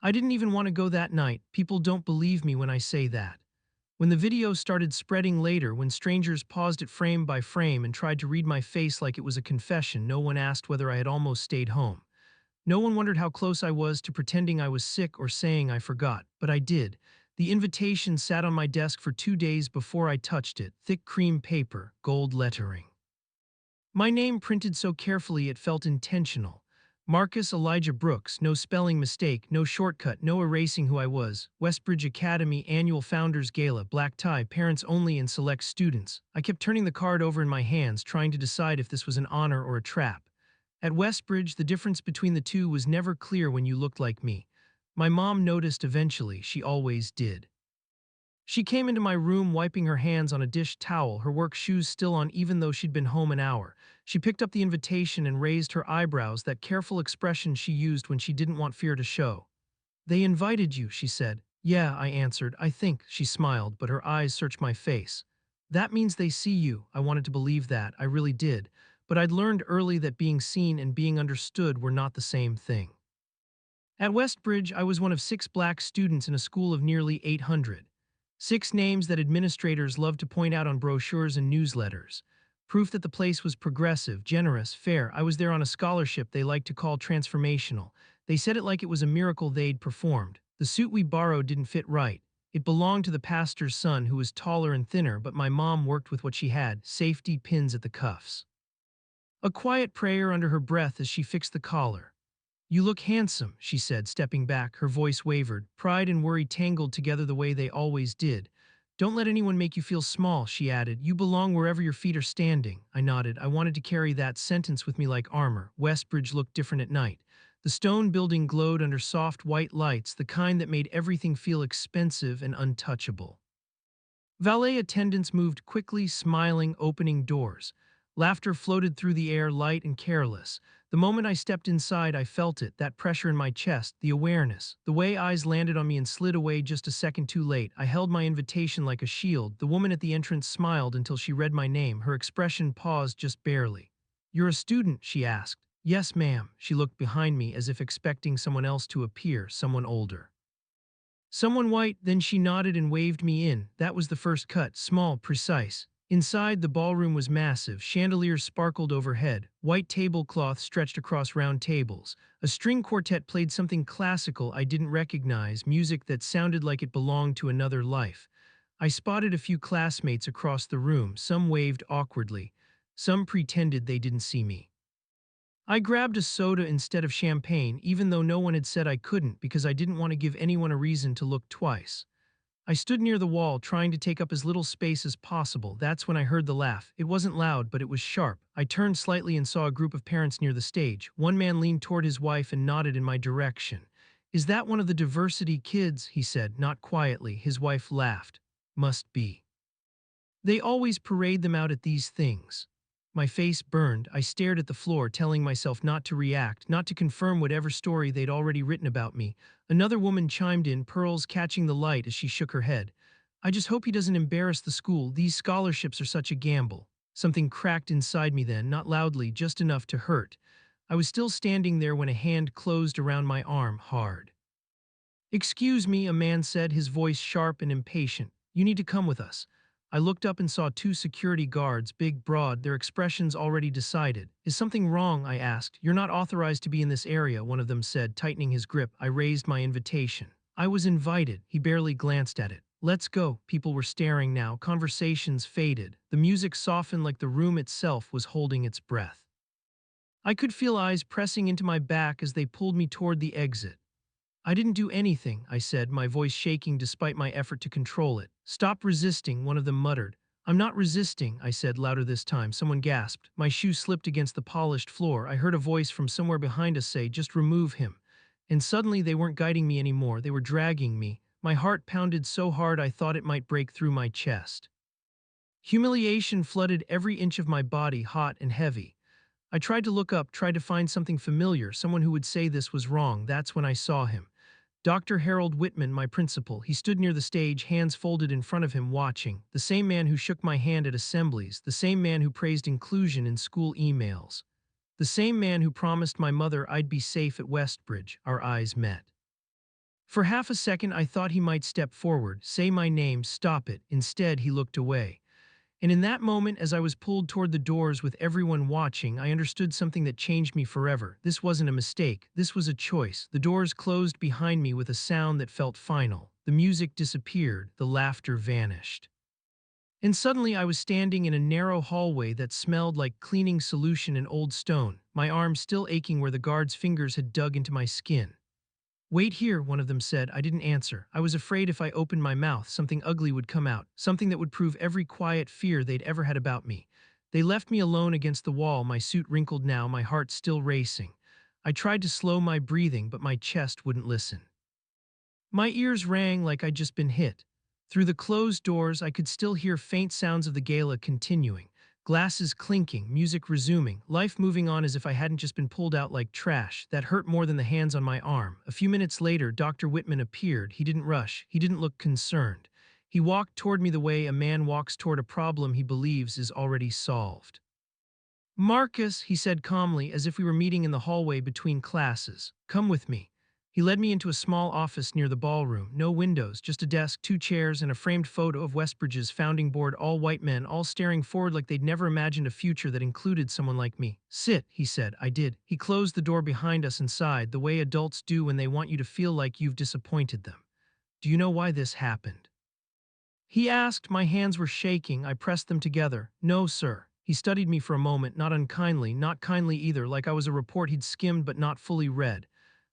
I didn't even want to go that night. People don't believe me when I say that. When the video started spreading later, when strangers paused it frame by frame and tried to read my face like it was a confession, no one asked whether I had almost stayed home. No one wondered how close I was to pretending I was sick or saying I forgot, but I did. The invitation sat on my desk for 2 days before I touched it, thick cream paper, gold lettering. My name printed so carefully it felt intentional. Marcus Elijah Brooks, no spelling mistake, no shortcut, no erasing who I was. Westbridge Academy Annual Founders Gala, black tie, parents only and select students. I kept turning the card over in my hands, trying to decide if this was an honor or a trap. At Westbridge, the difference between the two was never clear when you looked like me. My mom noticed eventually, she always did. She came into my room wiping her hands on a dish towel, her work shoes still on even though she'd been home an hour. She picked up the invitation and raised her eyebrows, that careful expression she used when she didn't want fear to show. "They invited you," she said. "Yeah," I answered. "I think," she smiled, but her eyes searched my face. "That means they see you." I wanted to believe that, I really did. But I'd learned early that being seen and being understood were not the same thing. At Westbridge, I was one of 6 black students in a school of nearly 800. 6 names that administrators loved to point out on brochures and newsletters. Proof that the place was progressive, generous, fair. I was there on a scholarship they liked to call transformational. They said it like it was a miracle they'd performed. The suit we borrowed didn't fit right. It belonged to the pastor's son, who was taller and thinner, but my mom worked with what she had, safety pins at the cuffs. A quiet prayer under her breath as she fixed the collar. "You look handsome," she said, stepping back. Her voice wavered. Pride and worry tangled together the way they always did. "Don't let anyone make you feel small," she added. "You belong wherever your feet are standing." I nodded. I wanted to carry that sentence with me like armor. Westbridge looked different at night. The stone building glowed under soft white lights, the kind that made everything feel expensive and untouchable. Valet attendants moved quickly, smiling, opening doors. Laughter floated through the air, light and careless. The moment I stepped inside, I felt it, that pressure in my chest, the awareness. The way eyes landed on me and slid away just a second too late. I held my invitation like a shield. The woman at the entrance smiled until she read my name. Her expression paused just barely. "You're a student?" she asked. "Yes, ma'am." She looked behind me as if expecting someone else to appear, someone older. "Someone white." Then she nodded and waved me in. That was the first cut, small, precise. Inside, the ballroom was massive. Chandeliers sparkled overhead. White tablecloth stretched across round tables. A string quartet played something classical I didn't recognize, music that sounded like it belonged to another life. I spotted a few classmates across the room. Some waved awkwardly. Some pretended they didn't see me. I grabbed a soda instead of champagne, even though no one had said I couldn't, because I didn't want to give anyone a reason to look twice. I stood near the wall, trying to take up as little space as possible. That's when I heard the laugh. It wasn't loud, but it was sharp. I turned slightly and saw a group of parents near the stage. One man leaned toward his wife and nodded in my direction. "Is that one of the diversity kids?" he said, not quietly. His wife laughed. "Must be. They always parade them out at these things." My face burned. I stared at the floor, telling myself not to react, not to confirm whatever story they'd already written about me. Another woman chimed in, pearls catching the light as she shook her head. "I just hope he doesn't embarrass the school. These scholarships are such a gamble." Something cracked inside me then, not loudly, just enough to hurt. I was still standing there when a hand closed around my arm, hard. "Excuse me," a man said, his voice sharp and impatient. "You need to come with us." I looked up and saw 2 security guards, big, broad, their expressions already decided. "Is something wrong?" I asked. "You're not authorized to be in this area," one of them said, tightening his grip. I raised my invitation. "I was invited." He barely glanced at it. "Let's go." People were staring now. Conversations faded. The music softened like the room itself was holding its breath. I could feel eyes pressing into my back as they pulled me toward the exit. "I didn't do anything," I said, my voice shaking despite my effort to control it. "Stop resisting," one of them muttered. "I'm not resisting," I said, louder this time. Someone gasped. My shoe slipped against the polished floor. I heard a voice from somewhere behind us say, "Just remove him." And suddenly they weren't guiding me anymore. They were dragging me. My heart pounded so hard I thought it might break through my chest. Humiliation flooded every inch of my body, hot and heavy. I tried to look up, tried to find something familiar, someone who would say this was wrong. That's when I saw him. Dr. Harold Whitman, my principal. He stood near the stage, hands folded in front of him, watching. The same man who shook my hand at assemblies, the same man who praised inclusion in school emails, the same man who promised my mother I'd be safe at Westbridge. Our eyes met. For half a second, I thought he might step forward, say my name, stop it. Instead, he looked away. And in that moment, as I was pulled toward the doors with everyone watching, I understood something that changed me forever. This wasn't a mistake. This was a choice. The doors closed behind me with a sound that felt final. The music disappeared. The laughter vanished. And suddenly I was standing in a narrow hallway that smelled like cleaning solution and old stone, my arm still aching where the guard's fingers had dug into my skin. "Wait here," one of them said. I didn't answer. I was afraid if I opened my mouth, something ugly would come out, something that would prove every quiet fear they'd ever had about me. They left me alone against the wall, my suit wrinkled now, my heart still racing. I tried to slow my breathing, but my chest wouldn't listen. My ears rang like I'd just been hit. Through the closed doors, I could still hear faint sounds of the gala continuing. Glasses clinking, music resuming, life moving on as if I hadn't just been pulled out like trash. That hurt more than the hands on my arm. A few minutes later, Dr. Whitman appeared. He didn't rush. He didn't look concerned. He walked toward me the way a man walks toward a problem he believes is already solved. "Marcus," he said calmly, as if we were meeting in the hallway between classes, "come with me." He led me into a small office near the ballroom. No windows, just a desk, two chairs, and a framed photo of Westbridge's founding board, all white men, all staring forward like they'd never imagined a future that included someone like me. "Sit," he said. I did. He closed the door behind us and sighed, the way adults do when they want you to feel like you've disappointed them. "Do you know why this happened?" he asked. My hands were shaking. I pressed them together. "No, sir." He studied me for a moment, not unkindly, not kindly either, like I was a report he'd skimmed but not fully read.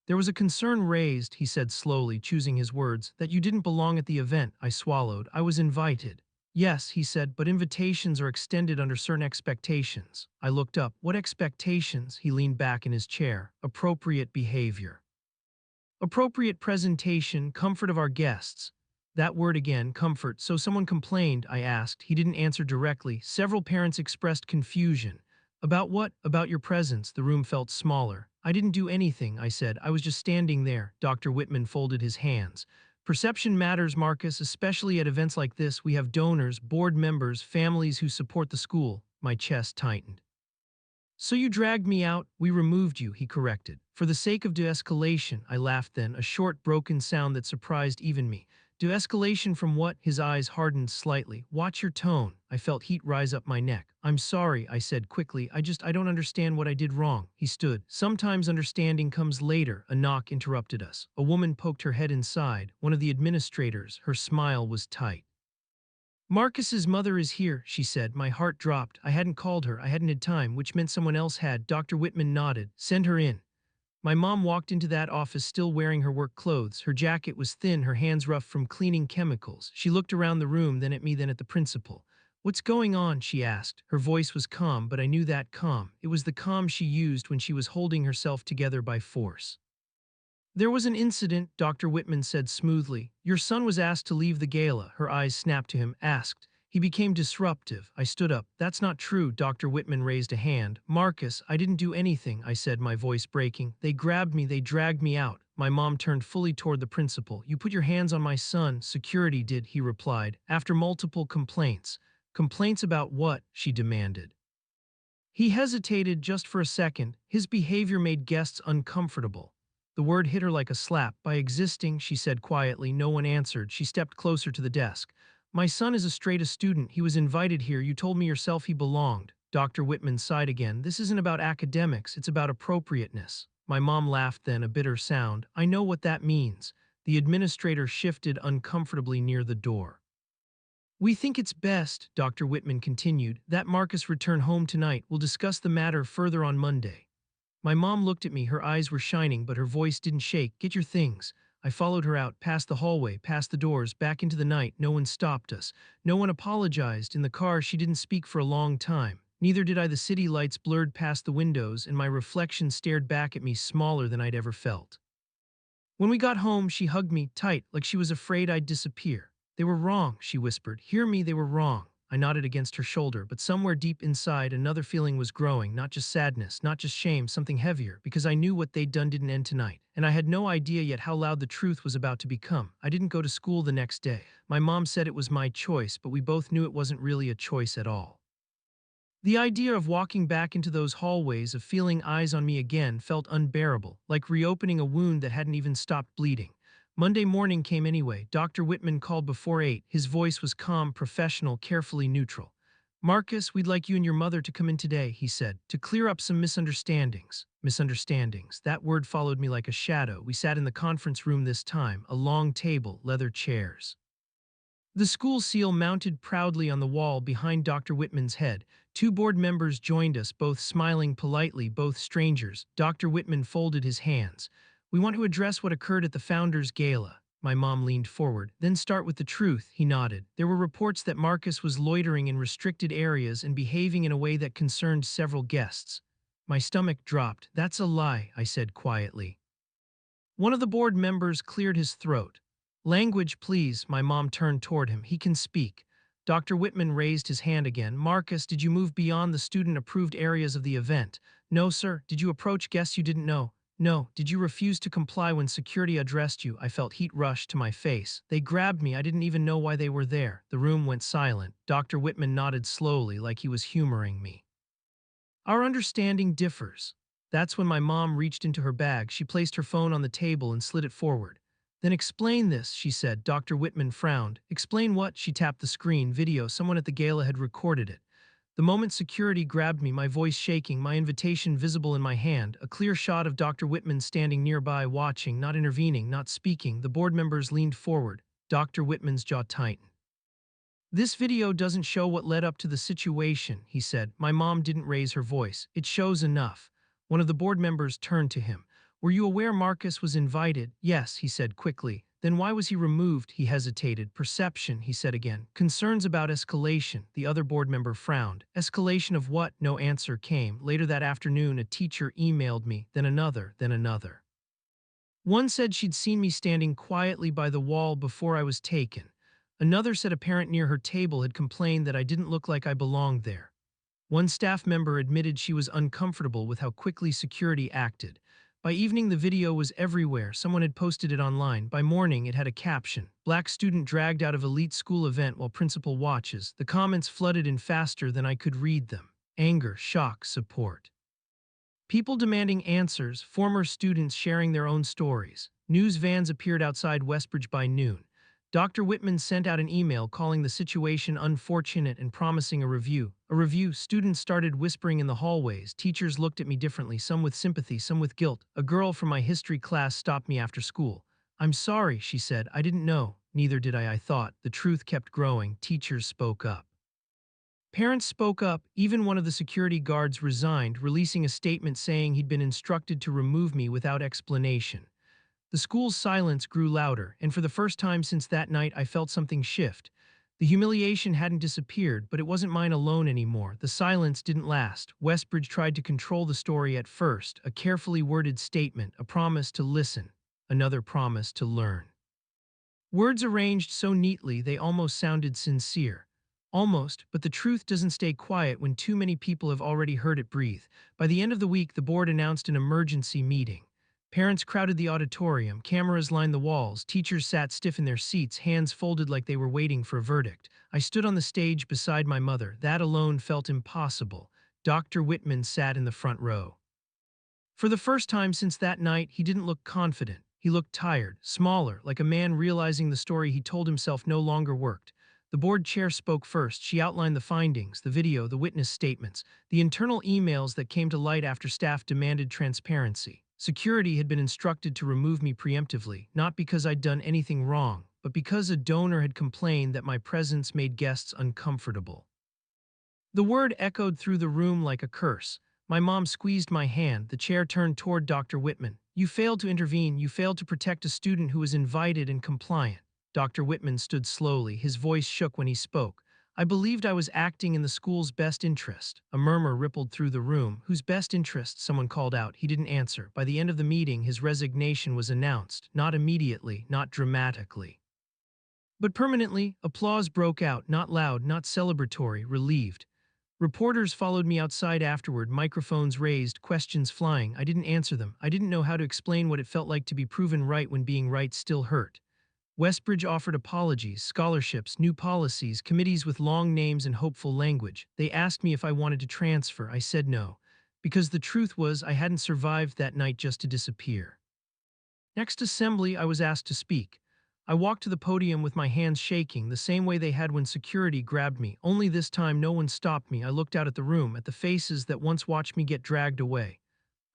"There was a concern raised," he said slowly, choosing his words, "that you didn't belong at the event." I swallowed. "I was invited." "Yes," he said, "but invitations are extended under certain expectations." I looked up. "What expectations?" He leaned back in his chair. "Appropriate behavior. Appropriate presentation, comfort of our guests." That word again, comfort. "So someone complained?" I asked. He didn't answer directly. "Several parents expressed confusion." "About what?" "About your presence." The room felt smaller. "I didn't do anything," I said. "I was just standing there." Dr. Whitman folded his hands. "Perception matters, Marcus, especially at events like this. We have donors, board members, families who support the school." My chest tightened. "So you dragged me out?" "We removed you," he corrected. "For the sake of de-escalation." I laughed then, a short, broken sound that surprised even me. "De-escalation from what?" His eyes hardened slightly. "Watch your tone." I felt heat rise up my neck. "I'm sorry," I said quickly. I don't understand what I did wrong." He stood. "Sometimes understanding comes later." A knock interrupted us. A woman poked her head inside, one of the administrators. Her smile was tight. "Marcus's mother is here," she said. My heart dropped. I hadn't called her. I hadn't had time, which meant someone else had. Dr. Whitman nodded. "Send her in." My mom walked into that office still wearing her work clothes. Her jacket was thin, her hands rough from cleaning chemicals. She looked around the room, then at me, then at the principal. "What's going on?" she asked. Her voice was calm, but I knew that calm. It was the calm she used when she was holding herself together by force. "There was an incident," Dr. Whitman said smoothly. "Your son was asked to leave the gala." Her eyes snapped to him. "Asked." He became disruptive. I stood up. "That's not true." Dr. Whitman raised a hand. "Marcus, I didn't do anything," I said, my voice breaking. "They grabbed me. They dragged me out." My mom turned fully toward the principal. "You put your hands on my son." "Security did," he replied, "after multiple complaints." "Complaints about what?" she demanded. He hesitated just for a second. His behavior made guests uncomfortable. The word hit her like a slap. "By existing," she said quietly. No one answered. She stepped closer to the desk. "My son is a straight-A student. He was invited here. You told me yourself he belonged." Dr. Whitman sighed again. "This isn't about academics. It's about appropriateness." My mom laughed then, a bitter sound. "I know what that means." The administrator shifted uncomfortably near the door. "We think it's best," Dr. Whitman continued, "that Marcus return home tonight. We'll discuss the matter further on Monday." My mom looked at me. Her eyes were shining, but her voice didn't shake. "Get your things." I followed her out, past the hallway, past the doors, back into the night. No one stopped us. No one apologized. In the car, she didn't speak for a long time. Neither did I. The city lights blurred past the windows, and my reflection stared back at me, smaller than I'd ever felt. When we got home, she hugged me tight, like she was afraid I'd disappear. "They were wrong," she whispered. "Hear me, they were wrong." I nodded against her shoulder, but somewhere deep inside, another feeling was growing, not just sadness, not just shame, something heavier, because I knew what they'd done didn't end tonight. And I had no idea yet how loud the truth was about to become. I didn't go to school the next day. My mom said it was my choice, but we both knew it wasn't really a choice at all. The idea of walking back into those hallways, of feeling eyes on me again, felt unbearable, like reopening a wound that hadn't even stopped bleeding. Monday morning came anyway. Dr. Whitman called before 8. His voice was calm, professional, carefully neutral. Marcus, we'd like you and your mother to come in today, he said, to clear up some misunderstandings. Misunderstandings. That word followed me like a shadow. We sat in the conference room this time, a long table, leather chairs. The school seal mounted proudly on the wall behind Dr. Whitman's head. Two board members joined us, both smiling politely, both strangers. Dr. Whitman folded his hands. We want to address what occurred at the Founders Gala. My mom leaned forward. Then start with the truth, he nodded. There were reports that Marcus was loitering in restricted areas and behaving in a way that concerned several guests. My stomach dropped. That's a lie, I said quietly. One of the board members cleared his throat. Language, please. My mom turned toward him. He can speak. Dr. Whitman raised his hand again. Marcus, did you move beyond the student-approved areas of the event? No, sir. Did you approach guests you didn't know? No. Did you refuse to comply when security addressed you? I felt heat rush to my face. They grabbed me. I didn't even know why they were there. The room went silent. Dr. Whitman nodded slowly, like he was humoring me. Our understanding differs. That's when my mom reached into her bag. She placed her phone on the table and slid it forward. Then explain this, she said. Dr. Whitman frowned. Explain what? She tapped the screen. Video. Someone at the gala had recorded it. The moment security grabbed me, my voice shaking, my invitation visible in my hand, a clear shot of Dr. Whitman standing nearby, watching, not intervening, not speaking. The board members leaned forward. Dr. Whitman's jaw tightened. This video doesn't show what led up to the situation, he said. My mom didn't raise her voice. It shows enough. One of the board members turned to him. Were you aware Marcus was invited? Yes, he said quickly. Then why was he removed? He hesitated. Perception, he said again. Concerns about escalation. The other board member frowned. Escalation of what? No answer came. Later that afternoon, a teacher emailed me, then another, then another. One said she'd seen me standing quietly by the wall before I was taken. Another said a parent near her table had complained that I didn't look like I belonged there. One staff member admitted she was uncomfortable with how quickly security acted. By evening, the video was everywhere. Someone had posted it online. By morning, it had a caption. Black student dragged out of elite school event while principal watches. The comments flooded in faster than I could read them. Anger, shock, support. People demanding answers, former students sharing their own stories. News vans appeared outside Westbridge by noon. Dr. Whitman sent out an email calling the situation unfortunate and promising a review. A review. Students started whispering in the hallways. Teachers looked at me differently, some with sympathy, some with guilt. A girl from my history class stopped me after school. I'm sorry, she said. I didn't know. Neither did I thought. The truth kept growing. Teachers spoke up. Parents spoke up. Even one of the security guards resigned, releasing a statement saying he'd been instructed to remove me without explanation. The school's silence grew louder, and for the first time since that night I felt something shift. The humiliation hadn't disappeared, but it wasn't mine alone anymore. The silence didn't last. Westbridge tried to control the story at first, a carefully worded statement, a promise to listen, another promise to learn. Words arranged so neatly they almost sounded sincere. Almost, but the truth doesn't stay quiet when too many people have already heard it breathe. By the end of the week, the board announced an emergency meeting. Parents crowded the auditorium, cameras lined the walls, teachers sat stiff in their seats, hands folded like they were waiting for a verdict. I stood on the stage beside my mother. That alone felt impossible. Dr. Whitman sat in the front row. For the first time since that night, he didn't look confident. He looked tired, smaller, like a man realizing the story he told himself no longer worked. The board chair spoke first. She outlined the findings, the video, the witness statements, the internal emails that came to light after staff demanded transparency. Security had been instructed to remove me preemptively, not because I'd done anything wrong, but because a donor had complained that my presence made guests uncomfortable. The word echoed through the room like a curse. My mom squeezed my hand. The chair turned toward Dr. Whitman. You failed to intervene. You failed to protect a student who was invited and compliant. Dr. Whitman stood slowly. His voice shook when he spoke. I believed I was acting in the school's best interest. A murmur rippled through the room. Whose best interest? Someone called out. He didn't answer. By the end of the meeting, his resignation was announced. Not immediately, not dramatically. But permanently, applause broke out, not loud, not celebratory, relieved. Reporters followed me outside afterward, microphones raised, questions flying. I didn't answer them. I didn't know how to explain what it felt like to be proven right when being right still hurt. Westbridge offered apologies, scholarships, new policies, committees with long names and hopeful language. They asked me if I wanted to transfer. I said no, because the truth was I hadn't survived that night just to disappear. Next assembly, I was asked to speak. I walked to the podium with my hands shaking, the same way they had when security grabbed me, only this time no one stopped me. I looked out at the room, at the faces that once watched me get dragged away.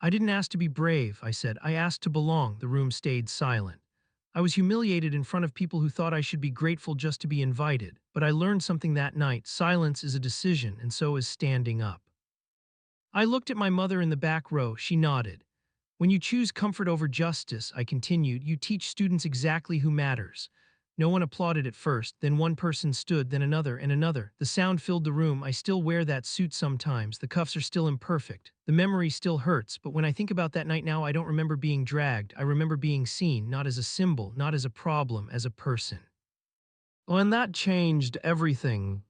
I didn't ask to be brave, I said. I asked to belong. The room stayed silent. I was humiliated in front of people who thought I should be grateful just to be invited, but I learned something that night. Silence is a decision, and so is standing up. I looked at my mother in the back row. She nodded. When you choose comfort over justice, I continued, you teach students exactly who matters. No one applauded at first, then one person stood, then another and another. The sound filled the room. I still wear that suit sometimes. The cuffs are still imperfect. The memory still hurts, but when I think about that night now, I don't remember being dragged. I remember being seen, not as a symbol, not as a problem, as a person. Oh, and that changed everything.